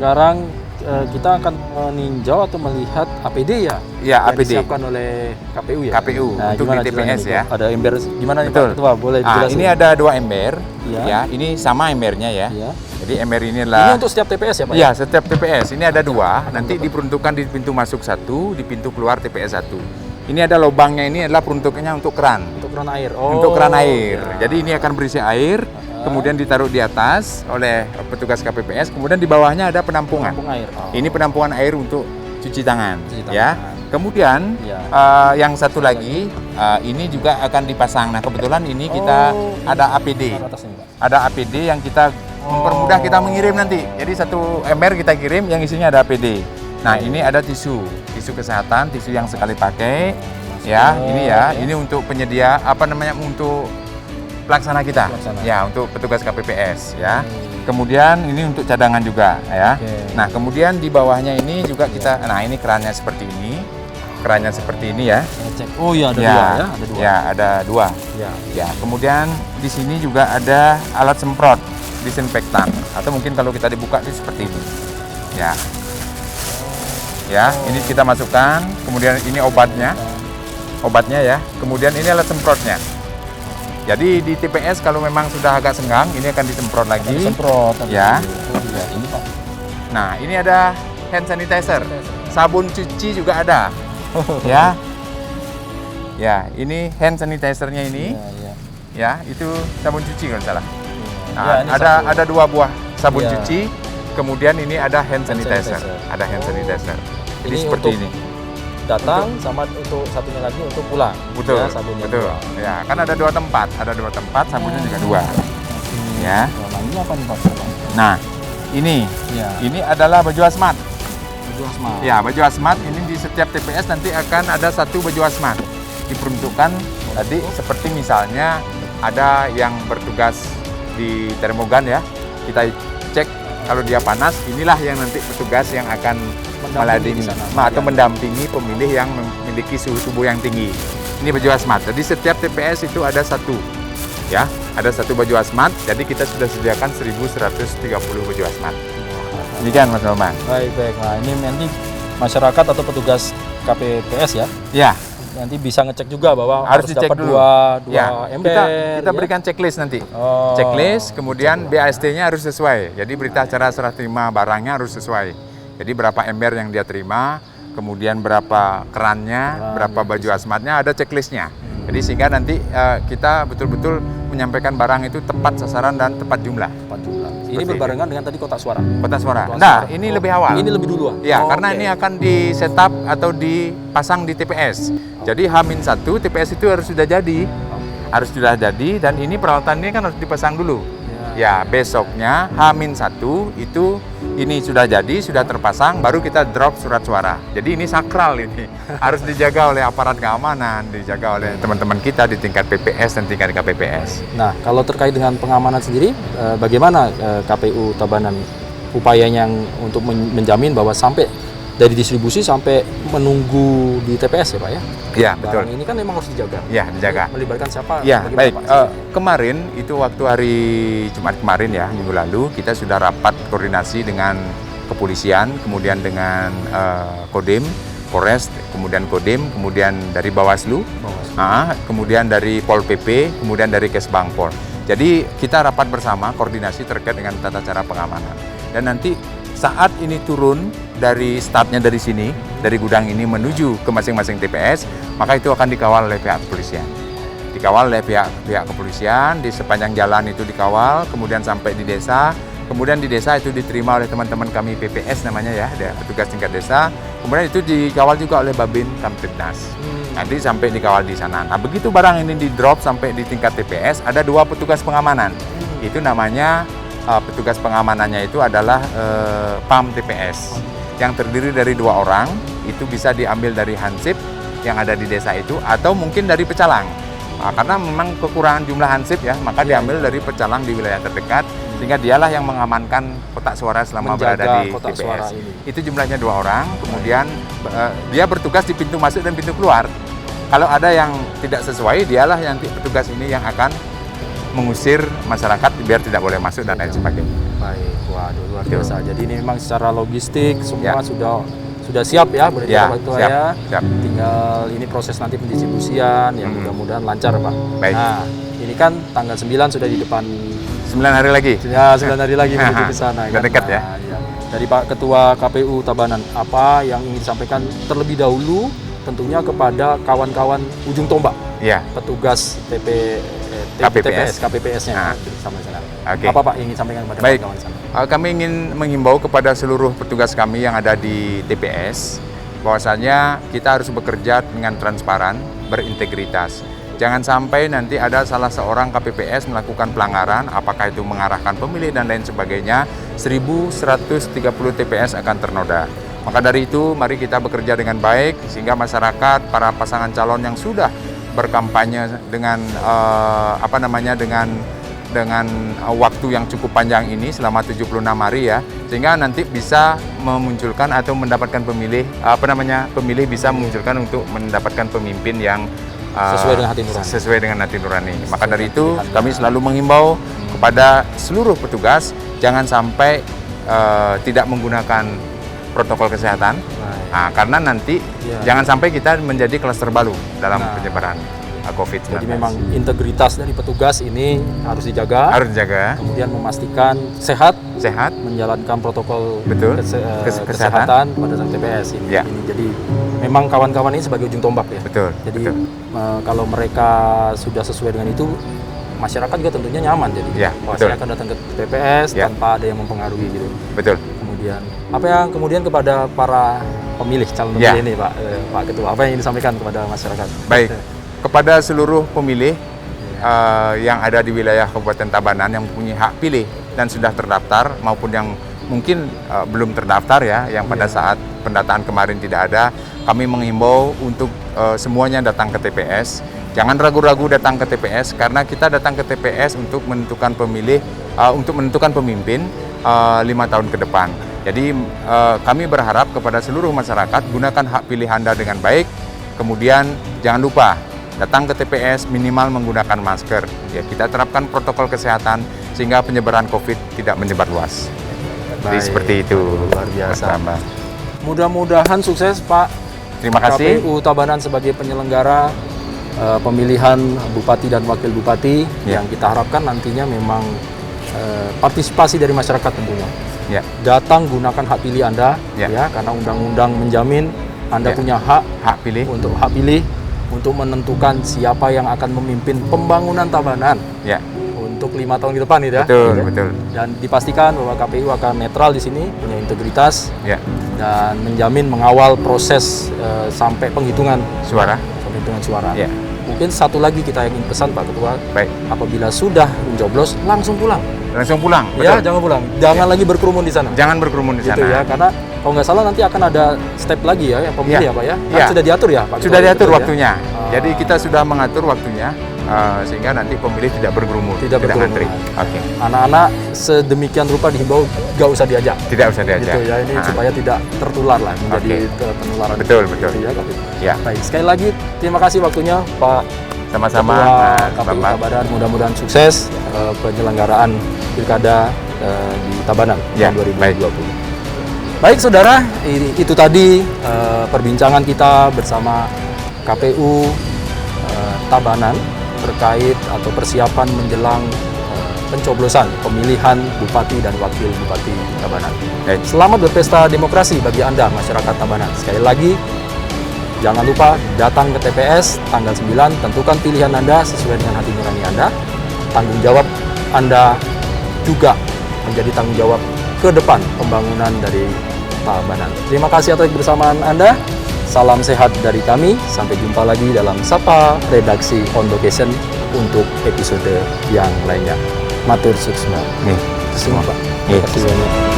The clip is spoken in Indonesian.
sekarang kita akan meninjau atau melihat APD ya? Ya, yang APD. disiapkan oleh KPU ya? KPU Nah, untuk gimana di ceritanya TPS nih, ya. Pak? Ada ember gimana nih Betul. Pak Ketua? Boleh dijelasin? Ini ada 2 ember. Ya. Ya, ini sama embernya ya. Iya. Jadi ember ini Ini adalah untuk setiap TPS ya Pak? ya, setiap TPS. Ini ada 2, nanti betul. diperuntukkan di pintu masuk 1, di pintu keluar TPS 1. Ini ada lubangnya, ini adalah peruntukannya untuk keran. Untuk keran air. Untuk keran air. Ya. Jadi ini akan berisi air, kemudian ditaruh di atas oleh petugas KPPS, kemudian di bawahnya ada penampungan. Penampung air. Oh. Ini penampungan air untuk cuci tangan, Cuci tangan. ya. Kemudian Ya. yang satu lagi ini juga akan dipasang. Nah, kebetulan ini kita ada APD. Taruh atas ini, Pak. Ada APD yang kita mempermudah kita mengirim nanti. Jadi satu ember kita kirim yang isinya ada APD. Nah, ini ada tisu kesehatan, tisu yang sekali pakai. Ya, ini ya. Ini untuk penyedia untuk pelaksana kita. Pelaksana. Ya, untuk petugas KPPS ya. Kemudian ini untuk cadangan juga ya. Oke. Nah, kemudian di bawahnya ini juga kita ini kerannya seperti ini. Kerannya seperti ini ya. Saya cek. Oh iya, ada Ya, dua ya? Ada dua. ya, ada 2. Ya. Ya, kemudian di sini juga ada alat semprot disinfektan atau mungkin kalau kita dibuka ini seperti ini. Ya. Ya, ini kita masukkan, kemudian ini obatnya. Obatnya ya. Kemudian ini alat semprotnya. Jadi di TPS kalau memang sudah agak senggang, ini akan disemprot lagi. Disemprot. Ya. Oh iya, ini Pak. Nah, ini ada hand sanitizer. Sabun cuci juga ada. Ya. Ya, ini hand sanitizer-nya ini. Iya, iya. Ya, itu sabun cuci kalau salah. Nah, Ya, ini ada 2 buah sabun Ya. cuci, kemudian ini ada hand sanitizer. sanitizer. Ada hand sanitizer. Jadi Ini seperti untuk ini. Datang sama untuk satunya lagi untuk pulang. Betul. Ya, sabunnya Betul. dua. Ya, kan ada 2 tempat, sabunnya juga 2. Ya. Nah, ini apa nih Pak? Nah, ini Ya. ini adalah baju hazmat. Baju hazmat. Ya, baju hazmat ini di setiap TPS nanti akan ada 1 baju hazmat. Diperuntukkan tadi seperti misalnya ada yang bertugas di termogan ya. Kita cek kalau dia panas, inilah yang nanti petugas yang akan Mendampingi meladeni di sana. atau mendampingi pemilih yang memiliki suhu tubuh yang tinggi. Ini baju hazmat. Jadi setiap TPS itu ada 1. Ya, ada 1 baju hazmat. Jadi kita sudah sediakan 1.130 baju hazmat. Demikian Mas Bambang. Baik, baik. Nah, ini nanti masyarakat atau petugas KPPS ya, Ya, nanti bisa ngecek juga bahwa harus dicek dapat dulu. dua Ya, ember. kita ya. berikan checklist nanti. Oh, Checklist, kemudian BAST-nya harus sesuai. Jadi berita acara serah terima barangnya harus sesuai. Jadi berapa ember yang dia terima, kemudian berapa kerannya, berapa baju hazmatnya, ada checklistnya. Jadi sehingga nanti kita betul-betul menyampaikan barang itu tepat sasaran dan tepat jumlah. Tepat jumlah. Ini Seperti berbarengan dengan tadi kotak suara. Kotak suara. Kotak Nah, suara. ini Oh, lebih awal. Ini lebih dulu. Ya, Oh, karena oke. ini akan di setup atau dipasang di TPS. Jadi H-1 TPS itu harus sudah jadi. Harus sudah jadi dan ini peralatannya kan harus dipasang dulu. Ya, besoknya H-1 itu ini sudah jadi, sudah terpasang, baru kita drop surat suara. Jadi ini sakral ini. Harus dijaga oleh aparat keamanan, dijaga oleh teman-teman kita di tingkat PPS dan tingkat KPPS. Nah, kalau terkait dengan pengamanan sendiri, bagaimana KPU Tabanan upayanya untuk menjamin bahwa sampai dari distribusi sampai menunggu di TPS ya Pak ya? Ya, betul. Barang ini kan memang harus dijaga. Ya, dijaga. Melibatkan siapa? Ya, bagaimana, baik. Pak? Kemarin itu waktu hari Jumat kemarin ya, minggu lalu kita sudah rapat koordinasi dengan kepolisian, kemudian dengan Kodim, Polres, kemudian Kodim, kemudian dari Bawaslu, kemudian dari Pol PP, kemudian dari Kesbangpol. Jadi kita rapat bersama koordinasi terkait dengan tata cara pengamanan. Dan nanti saat ini turun dari startnya dari sini, dari gudang ini menuju ke masing-masing TPS, maka itu akan dikawal oleh pihak kepolisian. Dikawal oleh pihak kepolisian, di sepanjang jalan itu dikawal, kemudian sampai di desa, kemudian di desa itu diterima oleh teman-teman kami PPS namanya ya, ada petugas tingkat desa, kemudian itu dikawal juga oleh Babin Kamtibnas. Nanti sampai dikawal di sana. Nah, begitu barang ini di drop sampai di tingkat TPS, ada 2 petugas pengamanan. Itu namanya petugas pengamanannya itu adalah PAM TPS yang terdiri dari 2 orang. Itu bisa diambil dari Hansip yang ada di desa itu atau mungkin dari pecalang. Karena memang kekurangan jumlah Hansip ya, maka diambil dari pecalang di wilayah terdekat sehingga dialah yang mengamankan kotak suara selama berada di TPS. Itu jumlahnya 2 orang. Kemudian dia bertugas di pintu masuk dan pintu keluar. Kalau ada yang tidak sesuai, dialah yang petugas ini yang akan mengusir masyarakat biar tidak boleh masuk dan lain sebagainya. Baik, waduh luar Betul. biasa. Jadi ini memang secara logistik semua Ya. sudah siap ya, boleh Ya, Pak Ketua siap, ya. siap. Tinggal ini proses nanti pendistribusian yang mudah-mudahan lancar Pak. Baik. Nah, ini kan tanggal 9 sudah di depan 9 hari lagi. ya 9 hari lagi menuju ke sana. Udah dekat ya. Nah, iya. Dari Pak Ketua KPU Tabanan, apa yang ingin disampaikan terlebih dahulu tentunya kepada kawan-kawan ujung tombak, Iya. petugas KPPS-nya Nah. sampai sana. Oke. Apa Pak yang ingin disampaikan kepada Baik. kawan-kawan sana? Kami ingin menghimbau kepada seluruh petugas kami yang ada di TPS bahwasanya kita harus bekerja dengan transparan, berintegritas. Jangan sampai nanti ada salah seorang KPPS melakukan pelanggaran, apakah itu mengarahkan pemilih dan lain sebagainya, 1.130 TPS akan ternoda. Maka dari itu, mari kita bekerja dengan baik sehingga masyarakat, para pasangan calon yang sudah berkampanye dengan dengan waktu yang cukup panjang ini selama 76 hari ya, sehingga nanti bisa memunculkan atau mendapatkan pemilih pemilih bisa memunculkan untuk mendapatkan pemimpin yang Sesuai dengan hati nurani. Sesuai dengan hati nurani. Maka dari itu kami selalu menghimbau kepada seluruh petugas jangan sampai tidak menggunakan protokol kesehatan. Nah, karena nanti jangan sampai kita menjadi klaster baru dalam penyebaran COVID-19. Jadi memang integritas dari petugas ini harus dijaga. Harus dijaga. Kemudian memastikan sehat, menjalankan protokol Betul. kesehatan pada saat TPS ini. Ya. Jadi memang kawan-kawan ini sebagai ujung tombak ya. Betul. Jadi betul. Kalau mereka sudah sesuai dengan itu, masyarakat juga tentunya nyaman. Jadi saya akan datang ke TPS tanpa ada yang mempengaruhi gitu. Betul. Kemudian apa yang kemudian kepada para pemilih calon pemilih ini Pak Ketua, apa yang ingin disampaikan kepada masyarakat? Baik. Kepada seluruh pemilih yang ada di wilayah Kabupaten Tabanan yang punya hak pilih dan sudah terdaftar maupun yang mungkin belum terdaftar ya, yang pada saat pendataan kemarin tidak ada, kami menghimbau untuk semuanya datang ke TPS. Jangan ragu-ragu datang ke TPS karena kita datang ke TPS untuk menentukan pemilih, untuk menentukan pemimpin 5 tahun ke depan. Jadi kami berharap kepada seluruh masyarakat gunakan hak pilih Anda dengan baik. Kemudian jangan lupa datang ke TPS minimal menggunakan masker. Ya, kita terapkan protokol kesehatan sehingga penyebaran COVID tidak menyebar luas. Jadi seperti itu. Luar biasa. Mudah-mudahan sukses Pak. Terima kasih. KPU Tabanan sebagai penyelenggara pemilihan bupati dan wakil bupati yang kita harapkan nantinya memang partisipasi dari masyarakat tentunya. Ya. Datang gunakan hak pilih Anda ya karena undang-undang menjamin Anda punya hak pilih untuk menentukan siapa yang akan memimpin pembangunan Tabanan untuk 5 tahun ke depan itu ya. Betul. Dan dipastikan bahwa KPU akan netral di sini, punya integritas dan menjamin mengawal proses sampai penghitungan suara. Ya. Mungkin satu lagi kita ingin pesan Pak Ketua, baik. Apabila sudah mencoblos langsung pulang. Betul. Ya, jangan pulang. Jangan lagi berkerumun di sana. Jangan berkerumun di sana. Gitu ya, karena kalau nggak salah nanti akan ada step lagi ya yang pemilih ya Pak ya. Kan sudah diatur ya Pak. Sudah diatur waktunya. Jadi kita sudah mengatur waktunya sehingga nanti pemilih tidak berkerumun, tidak antri. Oke. Anak-anak sedemikian rupa dihimbau nggak usah diajak. Tidak usah diajak. Gitu ya, ini supaya tidak tertular lah menjadi penularan. Betul. Gitu ya. Baik, sekali lagi terima kasih waktunya Pak. Sama-sama. KPU Tabanan, mudah-mudahan sukses penyelenggaraan pilkada di Tabanan tahun 2020. Baik saudara, itu tadi perbincangan kita bersama KPU Tabanan terkait atau persiapan menjelang pencoblosan pemilihan Bupati dan Wakil Bupati Tabanan. Selamat berpesta demokrasi bagi Anda masyarakat Tabanan. Sekali lagi, jangan lupa datang ke TPS tanggal 9, tentukan pilihan Anda sesuai dengan hati nurani Anda. Tanggung jawab Anda juga menjadi tanggung jawab ke depan pembangunan dari Tabanan. Terima kasih atas kebersamaan Anda. Salam sehat dari kami. Sampai jumpa lagi dalam Sapa Redaksi On Location untuk episode yang lainnya. Matur suksma. Semua Pak. Terima kasih banyak.